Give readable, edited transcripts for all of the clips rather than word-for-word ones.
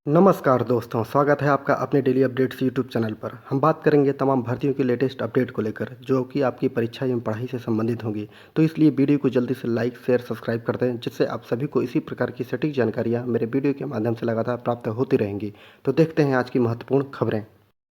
नमस्कार दोस्तों, स्वागत है आपका अपने डेली अपडेट्स यूट्यूब चैनल पर। हम बात करेंगे तमाम भर्तियों की लेटेस्ट अपडेट को लेकर, जो कि आपकी परीक्षा एवं पढ़ाई से संबंधित होंगी। तो इसलिए वीडियो को जल्दी से लाइक, शेयर, सब्सक्राइब कर दें, जिससे आप सभी को इसी प्रकार की सटीक जानकारियाँ मेरे वीडियो के माध्यम से लगातार प्राप्त होती रहेंगी। तो देखते हैं आज की महत्वपूर्ण खबरें।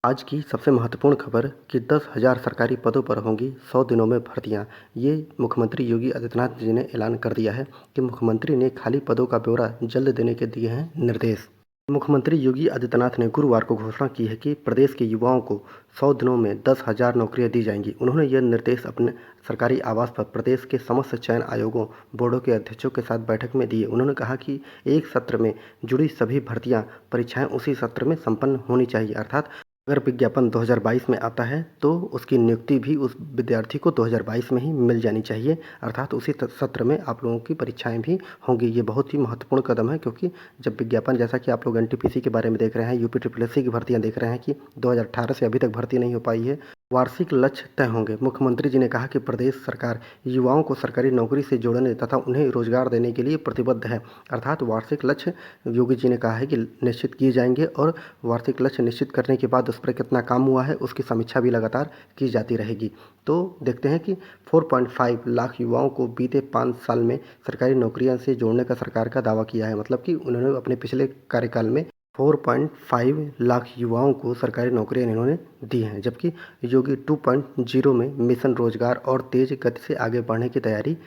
आज की सबसे महत्वपूर्ण खबर कि 10,000 सरकारी पदों पर होंगी 100 दिनों में भर्तियां। ये मुख्यमंत्री योगी आदित्यनाथ जी ने ऐलान कर दिया है कि मुख्यमंत्री ने खाली पदों का ब्यौरा जल्द देने के दिए हैं निर्देश। मुख्यमंत्री योगी आदित्यनाथ ने गुरुवार को घोषणा की है कि प्रदेश के युवाओं को 100 दिनों में 10,000 नौकरियां दी जाएंगी। उन्होंने यह निर्देश अपने सरकारी आवास पर प्रदेश के समस्त चयन आयोगों, बोर्डों के अध्यक्षों के साथ बैठक में दिए। उन्होंने कहा कि एक सत्र में जुड़ी सभी भर्तियां परीक्षाएं उसी सत्र में संपन्न होनी चाहिए, अर्थात अगर विज्ञापन 2022 में आता है तो उसकी नियुक्ति भी उस विद्यार्थी को 2022 में ही मिल जानी चाहिए, अर्थात उसी सत्र में आप लोगों की परीक्षाएं भी होंगी। ये बहुत ही महत्वपूर्ण कदम है, क्योंकि जब विज्ञापन, जैसा कि आप लोग एनटीपीसी के बारे में देख रहे हैं, यूपी ट्रिपल एससी की भर्तियां देख रहे हैं कि 2018 से अभी तक भर्ती नहीं हो पाई है, वार्षिक लक्ष्य तय होंगे। मुख्यमंत्री जी ने कहा कि प्रदेश सरकार युवाओं को सरकारी नौकरी से जोड़ने तथा उन्हें रोजगार देने के लिए प्रतिबद्ध है, अर्थात वार्षिक लक्ष्य योगी जी ने कहा है कि निश्चित किए जाएंगे, और वार्षिक लक्ष्य निश्चित करने के बाद उस पर कितना काम हुआ है उसकी समीक्षा भी लगातार की जाती रहेगी। तो देखते हैं कि 4.5 लाख युवाओं को बीते 5 साल में सरकारी नौकरियां से जोड़ने का सरकार का दावा किया है। मतलब कि उन्होंने अपने पिछले कार्यकाल में 4.5 लाख युवाओं को सरकारी नौकरियां इन्होंने दी हैं, जबकि योगी 2.0 में मिशन रोजगार और तेज गति से आगे बढ़ने की तैयारी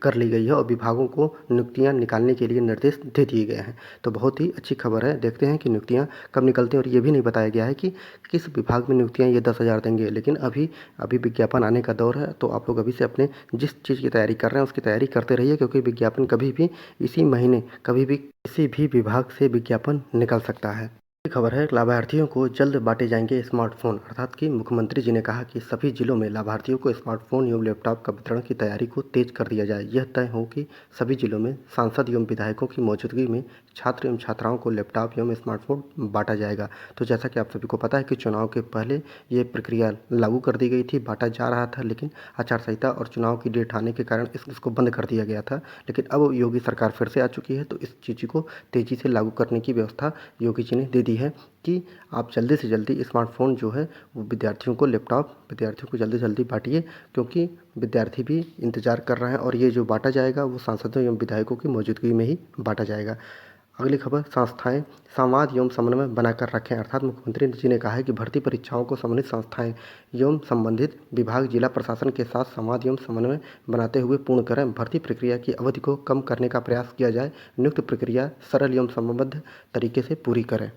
कर ली गई है, और विभागों को नियुक्तियां निकालने के लिए निर्देश दे दिए गए हैं। तो बहुत ही अच्छी खबर है। देखते हैं कि नियुक्तियां कब निकलती हैं, और ये भी नहीं बताया गया है कि किस विभाग में नियुक्तियां ये 10,000 देंगे। लेकिन अभी अभी विज्ञापन आने का दौर है, तो आप लोग अभी से अपने जिस चीज़ की तैयारी कर रहे हैं उसकी तैयारी करते रहिए, क्योंकि विज्ञापन कभी भी इसी महीने कभी भी किसी भी विभाग से विज्ञापन निकल सकता है। बड़ी खबर है, लाभार्थियों को जल्द बांटे जाएंगे स्मार्टफोन, अर्थात कि मुख्यमंत्री जी ने कहा कि सभी जिलों में लाभार्थियों को स्मार्टफोन एवं लैपटॉप का वितरण की तैयारी को तेज कर दिया जाए। यह तय हो कि सभी जिलों में सांसद एवं विधायकों की मौजूदगी में छात्र एवं छात्राओं को लैपटॉप एवं स्मार्टफोन बांटा जाएगा। तो जैसा कि आप सभी को पता है कि चुनाव के पहले ये प्रक्रिया लागू कर दी गई थी, बांटा जा रहा था, लेकिन आचार संहिता और चुनाव की डेट आने के कारण इसको बंद कर दिया गया था। लेकिन अब योगी सरकार फिर से आ चुकी है, तो इस चीज़ को तेज़ी से लागू करने की व्यवस्था योगी जी ने दे दी है कि आप जल्दी से जल्दी स्मार्टफोन जो है वो विद्यार्थियों को, लैपटॉप विद्यार्थियों को जल्दी से जल्दी बांटिए, क्योंकि विद्यार्थी भी इंतजार कर रहे हैं, और ये जो बांटा जाएगा वो सांसदों एवं विधायकों की मौजूदगी में ही बांटा जाएगा। अगली खबर, संस्थाएं संवाद एवं समन्वय बनाकर रखें, अर्थात मुख्यमंत्री जी ने कहा है कि भर्ती परीक्षाओं को संबंधित संस्थाएं एवं संबंधित विभाग जिला प्रशासन के साथ संवाद एवं समन्वय बनाते हुए पूर्ण करें। भर्ती प्रक्रिया की अवधि को कम करने का प्रयास किया जाए। नियुक्त प्रक्रिया सरल एवं समयबद्ध तरीके से पूरी करें।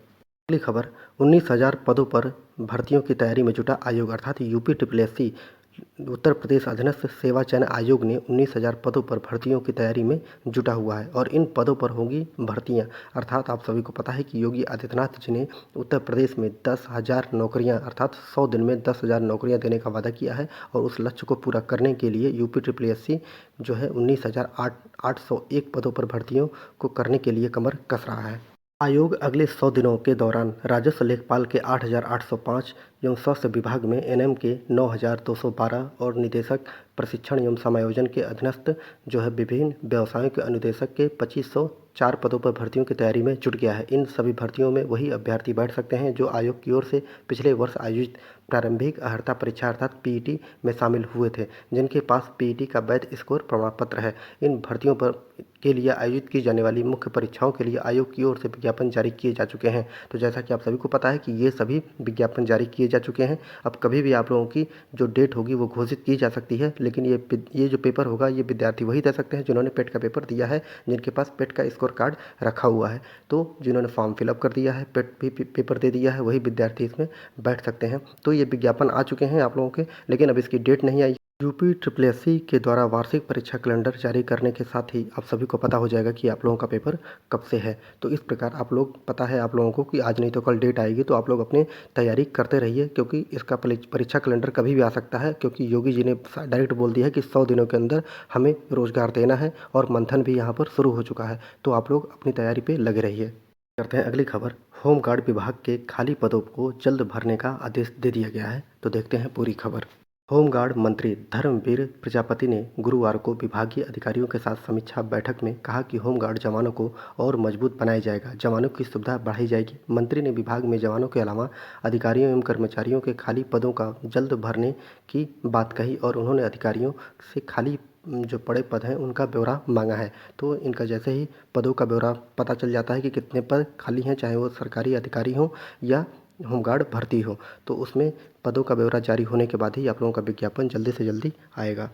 अगली खबर, 19,000 पदों पर भर्तियों की तैयारी में जुटा आयोग, अर्थात UP triple SC Uttar Pradesh अधीनस्थ सेवा चयन आयोग ने 19,000 पदों पर भर्तियों की तैयारी में जुटा हुआ है, और इन पदों पर होंगी भर्तियां। अर्थात आप सभी को पता है कि योगी आदित्यनाथ जी ने उत्तर प्रदेश में 10,000 नौकरियां, अर्थात 100 दिन में 10,000 नौकरियां देने का वादा किया है, और उस लक्ष्य को पूरा करने के लिए यूपी ट्रिपल एससी जो है 19,801 पदों पर भर्तियों को करने के लिए कमर कस रहा है। आयोग अगले 100 दिनों के दौरान राजस्व लेखपाल के 8,805 एवं स्वास्थ्य विभाग में एनएम के 9,212 और निदेशक प्रशिक्षण एवं समायोजन के अधीनस्थ जो है विभिन्न व्यवसायों के अनुदेशक के 2,504 पदों पर भर्तियों की तैयारी में जुट गया है। इन सभी भर्तियों में वही अभ्यर्थी बैठ सकते हैं जो आयोग की ओर से पिछले वर्ष आयोजित प्रारंभिक अर्हता परीक्षा अर्थात पीईटी में शामिल हुए थे, जिनके पास पीईटी का वैध स्कोर प्रमाण पत्र है। इन भर्तियों पर के लिए आयोजित की जाने वाली मुख्य परीक्षाओं के लिए आयोग की ओर से विज्ञापन जारी किए जा चुके हैं। तो जैसा कि आप सभी को पता है कि ये सभी विज्ञापन जारी किए जा चुके हैं। अब कभी भी आप लोगों की जो डेट होगी वो घोषित की जा सकती है, लेकिन ये जो पेपर होगा ये विद्यार्थी वही दे सकते हैं जिन्होंने पेट का पेपर दिया है, जिनके पास पेट का स्कोर कार्ड रखा हुआ है। तो जिन्होंने फॉर्म फिलअप कर दिया है, पेट भी पेपर दे दिया है, वही विद्यार्थी इसमें बैठ सकते हैं। तो ये विज्ञापन आ चुके हैं आप लोगों के, लेकिन अब इसकी डेट नहीं आई। यूपी ट्रिपल एससी के द्वारा वार्षिक परीक्षा कैलेंडर जारी करने के साथ ही आप सभी को पता हो जाएगा कि आप लोगों का पेपर कब से है। तो इस प्रकार आप लोग, पता है आप लोगों को कि आज नहीं तो कल डेट आएगी, तो आप लोग अपनी तैयारी करते रहिए, क्योंकि इसका परीक्षा कैलेंडर कभी भी आ सकता है, क्योंकि योगी जी ने डायरेक्ट बोल दिया है कि 100 दिनों के अंदर हमें रोजगार देना है, और मंथन भी यहाँ पर शुरू हो चुका है। तो आप लोग अपनी तैयारी पर लगे रहिए। करते हैं अगली खबर, होमगार्ड विभाग के खाली पदों को जल्द भरने का आदेश दे दिया गया है। तो देखते हैं पूरी खबर। होमगार्ड मंत्री धर्मवीर प्रजापति ने गुरुवार को विभागीय अधिकारियों के साथ समीक्षा बैठक में कहा कि होमगार्ड जवानों को और मजबूत बनाया जाएगा, जवानों की सुविधा बढ़ाई जाएगी। मंत्री ने विभाग में जवानों के अलावा अधिकारियों एवं कर्मचारियों के खाली पदों का जल्द भरने की बात कही और उन्होंने अधिकारियों से खाली जो पड़े पद हैं उनका ब्यौरा मांगा है। तो इनका जैसे ही पदों का ब्यौरा पता चल जाता है कि कितने पद खाली हैं, चाहे वो सरकारी अधिकारी हों या होमगार्ड भर्ती हो, तो उसमें पदों का ब्यौरा जारी होने के बाद ही आप लोगों का विज्ञापन जल्दी से जल्दी आएगा।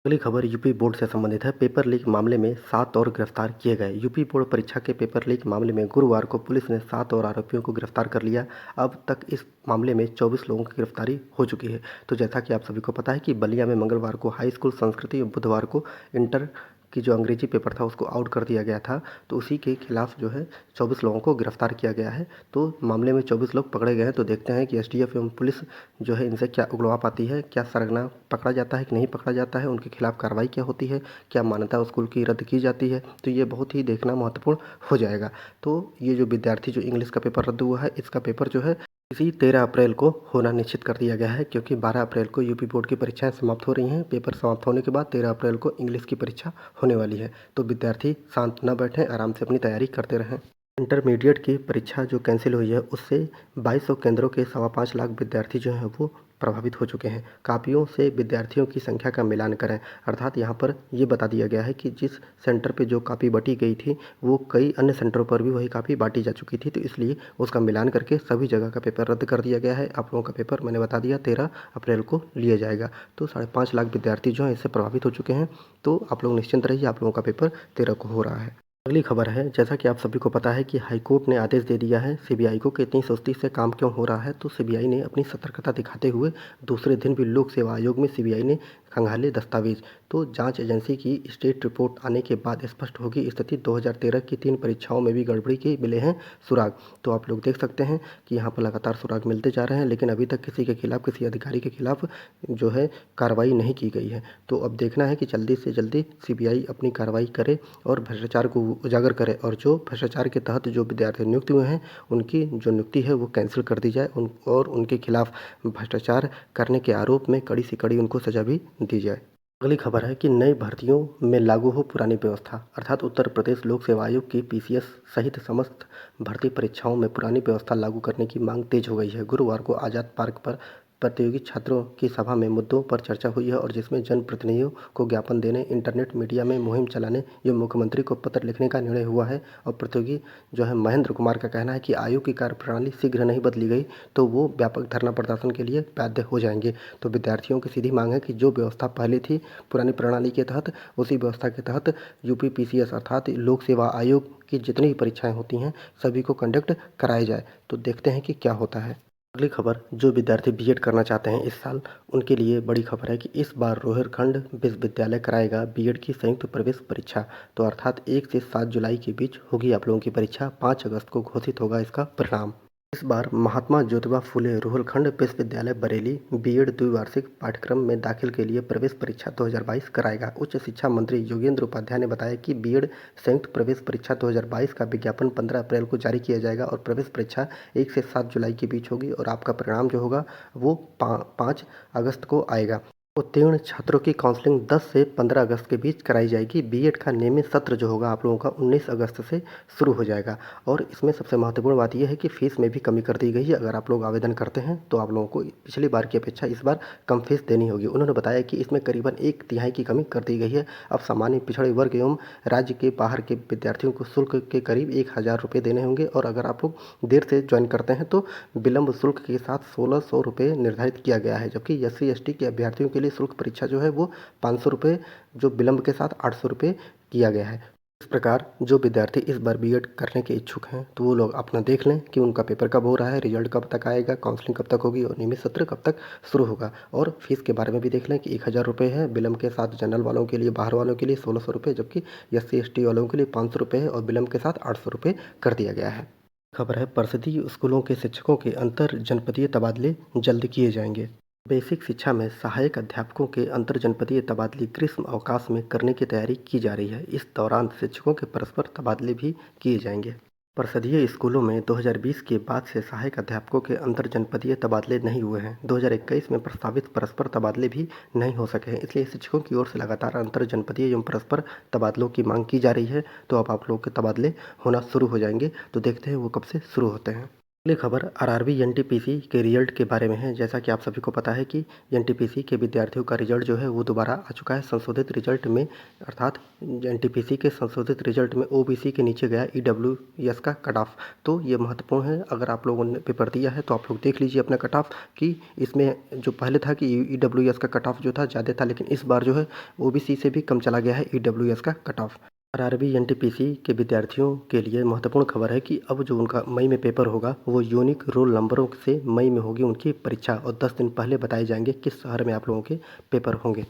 अगली खबर यूपी बोर्ड से संबंधित है। पेपर लीक मामले में 7 और गिरफ्तार किए गए। यूपी बोर्ड परीक्षा के पेपर लीक मामले में गुरुवार को पुलिस ने 7 और आरोपियों को गिरफ्तार कर लिया। अब तक इस मामले में 24 लोगों की गिरफ्तारी हो चुकी है। तो जैसा कि आप सभी को पता है कि बलिया में मंगलवार को हाई स्कूल संस्कृति और बुधवार को इंटर की जो अंग्रेजी पेपर था उसको आउट कर दिया गया था, तो उसी के खिलाफ जो है 24 लोगों को गिरफ्तार किया गया है। तो मामले में 24 लोग पकड़े गए हैं। तो देखते हैं कि एसटीएफ एवं पुलिस जो है इनसे क्या उगलवा पाती है, क्या सरगना पकड़ा जाता है कि नहीं पकड़ा जाता है, उनके खिलाफ कार्रवाई क्या होती है, क्या मान्यता स्कूल की रद्द की जाती है। तो ये बहुत ही देखना महत्वपूर्ण हो जाएगा। तो ये जो विद्यार्थी जो इंग्लिश का पेपर रद्द हुआ है, इसका पेपर जो है इसी 13 अप्रैल को होना निश्चित कर दिया गया है, क्योंकि 12 अप्रैल को यूपी बोर्ड की परीक्षाएं समाप्त हो रही हैं। पेपर समाप्त होने के बाद 13 अप्रैल को इंग्लिश की परीक्षा होने वाली है। तो विद्यार्थी शांत न बैठें, आराम से अपनी तैयारी करते रहें। इंटरमीडिएट की परीक्षा जो कैंसिल हुई है उससे 2200 केंद्रों के 5.25 लाख विद्यार्थी जो हैं वो प्रभावित हो चुके हैं। कापियों से विद्यार्थियों की संख्या का मिलान करें, अर्थात यहाँ पर ये बता दिया गया है कि जिस सेंटर पे जो कापी बटी गई थी वो कई अन्य सेंटरों पर भी वही कापी बांटी जा चुकी थी। तो इसलिए उसका मिलान करके सभी जगह का पेपर रद्द कर दिया गया है। आप लोगों का पेपर मैंने बता दिया 13 अप्रैल को लिया जाएगा। तो 5.5 लाख विद्यार्थी जो हैं इससे प्रभावित हो चुके हैं। तो आप लोग निश्चिंत रहिए, आप लोगों का पेपर 13 को हो रहा है। अगली खबर है, जैसा कि आप सभी को पता है कि हाईकोर्ट ने आदेश दे दिया है सीबीआई को कि इतनी सुस्ती से काम क्यों हो रहा है। तो सीबीआई ने अपनी सतर्कता दिखाते हुए दूसरे दिन भी लोक सेवा आयोग में सीबीआई ने खंगाले दस्तावेज। तो जांच एजेंसी की स्टेट रिपोर्ट आने के बाद स्पष्ट होगी स्थिति। 2013 की 3 परीक्षाओं में भी गड़बड़ी के मिले हैं सुराग। तो आप लोग देख सकते हैं कि यहाँ पर लगातार सुराग मिलते जा रहे हैं, लेकिन अभी तक किसी के खिलाफ, किसी अधिकारी के खिलाफ जो है कार्रवाई नहीं की गई है। तो अब देखना है कि जल्दी से जल्दी सीबीआई अपनी कार्रवाई करे और भ्रष्टाचार को उजागर करे, और जो भ्रष्टाचार के तहत जो विद्यार्थी नियुक्त हुए हैं उनकी जो नियुक्ति है वो कैंसिल कर दी जाए और उनके खिलाफ भ्रष्टाचार करने के आरोप में कड़ी से कड़ी उनको सजा भी दी जाए। अगली खबर है कि नई भर्तियों में लागू हो पुरानी व्यवस्था, अर्थात उत्तर प्रदेश लोक सेवा आयोग की पीसीएस सहित समस्त भर्ती परीक्षाओं में पुरानी व्यवस्था लागू करने की मांग तेज हो गई है। गुरुवार को आज़ाद पार्क पर प्रतियोगी छात्रों की सभा में मुद्दों पर चर्चा हुई है और जिसमें जनप्रतिनिधियों को ज्ञापन देने, इंटरनेट मीडिया में मुहिम चलाने या मुख्यमंत्री को पत्र लिखने का निर्णय हुआ है। और प्रतियोगी जो है महेंद्र कुमार का कहना है कि आयोग की कार्यप्रणाली शीघ्र नहीं बदली गई तो वो व्यापक धरना प्रदर्शन के लिए बाध्य हो जाएंगे। तो विद्यार्थियों की सीधी मांग है कि जो व्यवस्था पहले थी पुरानी प्रणाली के तहत, उसी व्यवस्था के तहत यूपी पीसीएस अर्थात लोक सेवा आयोग की जितनी भी परीक्षाएं होती हैं सभी को कंडक्ट कराया जाए। तो देखते हैं कि क्या होता है। अगली खबर, जो विद्यार्थी बीएड करना चाहते हैं इस साल, उनके लिए बड़ी खबर है कि इस बार रोहिलखंड विश्वविद्यालय कराएगा बीएड की संयुक्त प्रवेश परीक्षा। तो अर्थात 1 से 7 जुलाई के बीच होगी आप लोगों की परीक्षा। 5 अगस्त को घोषित होगा इसका परिणाम। इस बार महात्मा ज्योतिबा फुले रोहिलखंड विश्वविद्यालय बरेली बीएड द्विवार्षिक पाठ्यक्रम में दाखिल के लिए प्रवेश परीक्षा 2022 कराएगा। उच्च शिक्षा मंत्री योगेंद्र उपाध्याय ने बताया कि बीएड संयुक्त प्रवेश परीक्षा 2022 का विज्ञापन 15 अप्रैल को जारी किया जाएगा और प्रवेश परीक्षा 1 से 7 जुलाई के बीच होगी और आपका परिणाम जो होगा वो 5 अगस्त को आएगा। उत्तीर्ण छात्रों की काउंसलिंग 10 से 15 अगस्त के बीच कराई जाएगी। बीएड का नियमित सत्र जो होगा आप लोगों का 19 अगस्त से शुरू हो जाएगा। और इसमें सबसे महत्वपूर्ण बात यह है कि फ़ीस में भी कमी कर दी गई है। अगर आप लोग आवेदन करते हैं तो आप लोगों को पिछली बार की अपेक्षा इस बार कम फीस देनी होगी। उन्होंने बताया कि इसमें करीबन 1/3 की कमी कर दी गई है। अब सामान्य पिछड़े वर्ग एवं राज्य के बाहर के विद्यार्थियों को शुल्क के करीब 1000 रुपये देने होंगे और अगर आप लोग देर से ज्वाइन करते हैं तो विलम्ब शुल्क के साथ 1600 रुपये निर्धारित किया गया है। जबकि SC/ST के अभ्यर्थियों के लिए शुल्क परीक्षा जो है वो 500 रुपये, जो विलम्ब के साथ 800 रुपये किया गया है। इस प्रकार जो विद्यार्थी इस बार बीएड करने के इच्छुक हैं तो वो लोग अपना देख लें कि उनका पेपर कब हो रहा है, रिजल्ट कब तक आएगा, काउंसलिंग कब तक होगी और नियमित सत्र कब तक शुरू होगा। और फीस के बारे में भी देख लें कि 1000 रुपये है, विलम्ब के साथ जनरल वालों के लिए, बाहर वालों के लिए 1600 रुपये, जबकि SC/ST वालों के लिए 500 रुपये है और विलम्ब के साथ 800 रुपये कर दिया गया है। खबर है, परिषदीय स्कूलों के शिक्षकों के अंतर जनपदीय तबादले जल्द किए जाएंगे। बेसिक शिक्षा में सहायक अध्यापकों के अंतरजनपदीय तबादले ग्रीष्म अवकाश में करने की तैयारी की जा रही है। इस दौरान शिक्षकों के परस्पर तबादले भी किए जाएंगे। परिषदीय स्कूलों में 2020 के बाद से सहायक अध्यापकों के अंतरजनपदीय तबादले नहीं हुए हैं। 2021 में प्रस्तावित परस्पर तबादले भी नहीं हो सके हैं, इसलिए शिक्षकों की ओर से लगातार अंतरजनपदीय एवं परस्पर तबादलों की मांग की जा रही है। तो अब आप लोगों के तबादले होना शुरू हो जाएंगे, तो देखते हैं वो कब से शुरू होते हैं। अगली खबर आरआरबी एनटीपीसी के रिजल्ट के बारे में है। जैसा कि आप सभी को पता है कि एनटीपीसी के विद्यार्थियों का रिजल्ट जो है वो दोबारा आ चुका है संशोधित रिजल्ट में, अर्थात एनटीपीसी के संशोधित रिजल्ट में ओबीसी के नीचे गया ईडब्ल्यूएस का कट ऑफ। तो ये महत्वपूर्ण है, अगर आप लोगों ने पेपर दिया है तो आप लोग देख लीजिए अपना कट ऑफ कि इसमें जो पहले था कि ईडब्ल्यूएस का कट ऑफ जो था ज़्यादा था, लेकिन इस बार जो है ओबीसी से भी कम चला गया है ईडब्ल्यूएस का कट ऑफ। आरआरबी एनटीपीसी के विद्यार्थियों के लिए महत्वपूर्ण खबर है कि अब जो उनका मई में पेपर होगा वो यूनिक रोल नंबरों से मई में होगी उनकी परीक्षा, और 10 दिन पहले बताए जाएंगे किस शहर में आप लोगों के पेपर होंगे।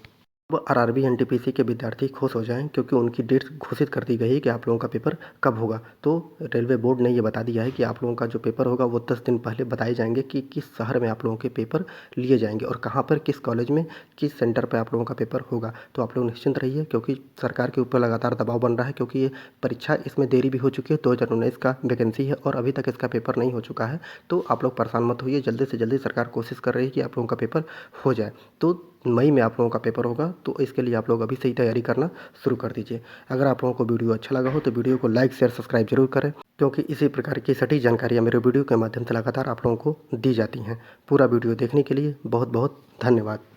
अब आरआरबी एनटीपीसी के विद्यार्थी खुश हो जाएं, क्योंकि उनकी डेट घोषित कर दी गई है कि आप लोगों का पेपर कब होगा। तो रेलवे बोर्ड ने ये बता दिया है कि आप लोगों का जो पेपर होगा वो 10 दिन पहले बताए जाएंगे कि किस शहर में आप लोगों के पेपर लिए जाएंगे और कहाँ पर, किस कॉलेज में, किस सेंटर पर आप लोगों का पेपर होगा। तो आप लोग निश्चिंत रहिए, क्योंकि सरकार के ऊपर लगातार दबाव बन रहा है, क्योंकि ये परीक्षा इसमें देरी भी हो चुकी है। 2019 का वैकेंसी है और अभी तक इसका पेपर नहीं हो चुका है। तो आप लोग परेशान मत होइए, जल्दी से जल्दी सरकार कोशिश कर रही है कि आप लोगों का पेपर हो जाए। तो मई में आप लोगों का पेपर होगा, तो इसके लिए आप लोग अभी से ही तैयारी करना शुरू कर दीजिए। अगर आप लोगों को वीडियो अच्छा लगा हो तो वीडियो को लाइक शेयर सब्सक्राइब जरूर करें, क्योंकि इसी प्रकार की सटीक जानकारियाँ मेरे वीडियो के माध्यम से लगातार आप लोगों को दी जाती हैं। पूरा वीडियो देखने के लिए बहुत बहुत धन्यवाद।